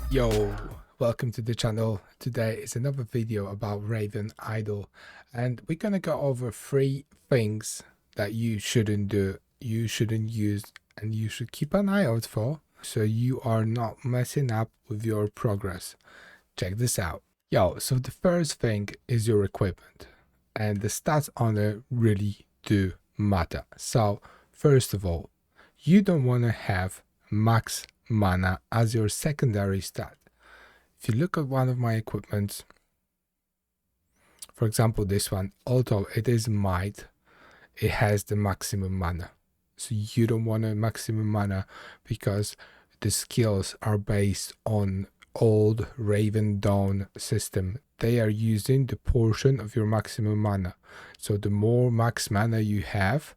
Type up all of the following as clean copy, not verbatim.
Yo, welcome to the channel. Today is another video about RavenIdle, and we're gonna go over 3 things that you shouldn't do, you shouldn't use, and you should keep an eye out for, so you are not messing up with your progress. Check this out. Yo, so the first thing is your equipment, and the stats on it really do matter. So first of all, you don't want to have max mana as your secondary stat. If you look at one of my equipments, for example this one, although it is might, it has the maximum mana. So you don't want a maximum mana because the skills are based on old Raven Dawn system. They are using the portion of your maximum mana. So the more max mana you have,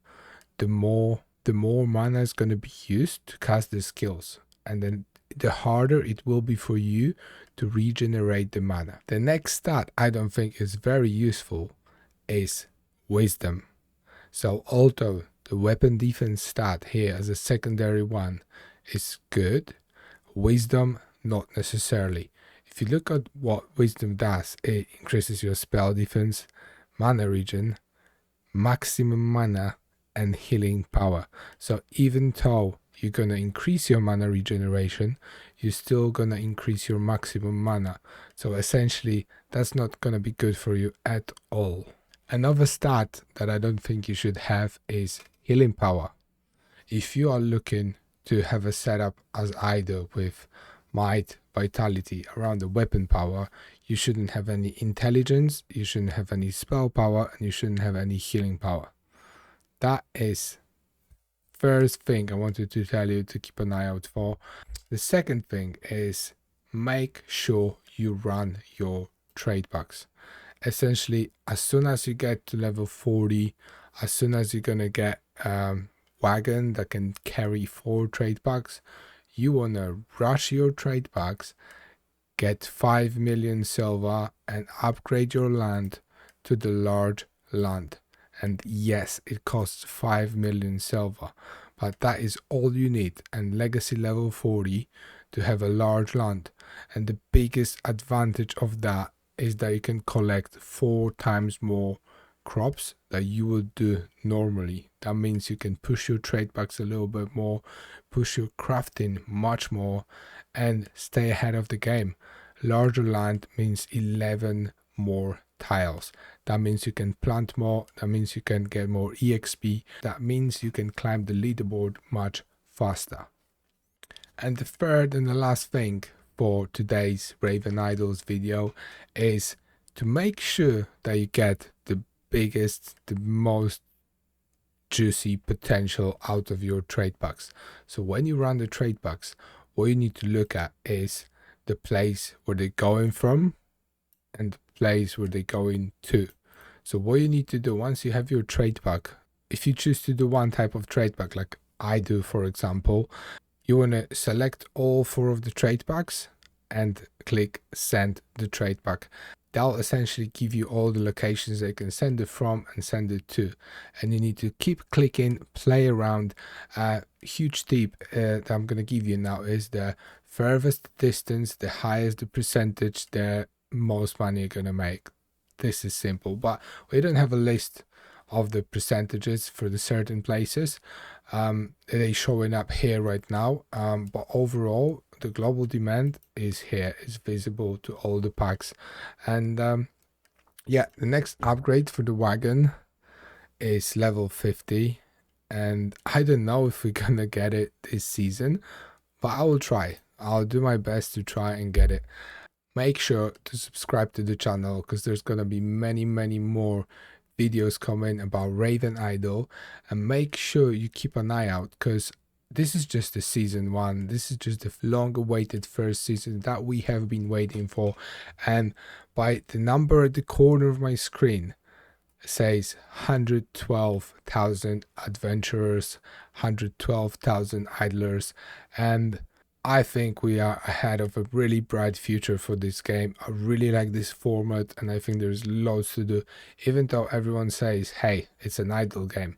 the more mana is going to be used to cast the skills, and then the harder it will be for you to regenerate the mana. The next stat I don't think is very useful is wisdom. So although the weapon defense stat here as a secondary one is good, wisdom not necessarily. If you look at what wisdom does, it increases your spell defense, mana regen, maximum mana, and healing power. So even though you're gonna increase your mana regeneration, you're still gonna increase your maximum mana. So essentially that's not gonna be good for you at all. Another stat that I don't think you should have is healing power. If you are looking to have a setup as I do with might, vitality around the weapon power, you shouldn't have any intelligence, you shouldn't have any spell power, and you shouldn't have any healing power. That is first thing I wanted to tell you to keep an eye out for. The second thing is make sure you run your trade packs. Essentially, as soon as you get to level 40, as soon as you're gonna get wagon that can carry 4 trade packs, you wanna rush your trade packs, get 5 million silver, and upgrade your land to the large land. And yes, it costs 5 million silver, but that is all you need, and legacy level 40 to have a large land. And the biggest advantage of that is that you can collect 4 times more crops that you would do normally. That means you can push your trade packs a little bit more, push your crafting much more, and stay ahead of the game. Larger land means 11 more tiles. That means you can plant more, that means you can get more EXP, that means you can climb the leaderboard much faster. And the third and the last thing for today's RavenIdle's video is to make sure that you get the biggest, the most juicy potential out of your trade packs. So when you run the trade packs, what you need to look at is the place where they're going from and the place where they're going to. So what you need to do once you have your trade pack, if you choose to do one type of trade pack like I do, for example, you want to select all 4 of the trade packs and click send the trade pack. That'll essentially give you all the locations they can send it from and send it to, and you need to keep clicking, play around. Huge tip that I'm going to give you now is the furthest distance, the highest the percentage, the most money you're going to make. This is simple, but we don't have a list of the percentages for the certain places. They're showing up here right now, but overall the global demand is here, is visible to all the packs. And yeah, the next upgrade for the wagon is level 50, and I don't know if we're gonna get it this season, but I will try. I'll do my best to try and get it. Make sure to subscribe to the channel because there's gonna be many more videos coming about RavenIdle, and make sure you keep an eye out because this is just the season 1. This is just the long awaited first season that we have been waiting for, and by the number at the corner of my screen it says 112,000 adventurers, 112,000 idlers, and I think we are ahead of a really bright future for this game. I really like this format, and I think there's loads to do. Even though everyone says, hey, it's an idle game,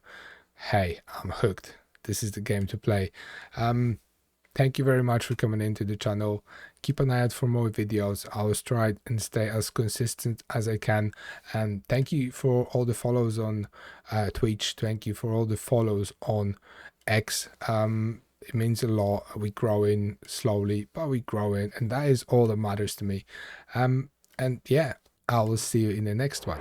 hey, I'm hooked. This is the game to play. Thank you very much for coming into the channel. keep an eye out for more videos. I will try and stay as consistent as I can. And thank you for all the follows on Twitch. Thank you for all the follows on X. It means a lot. We're growing slowly, but we're growing, and that is all that matters to me. And yeah, I will see you in the next one.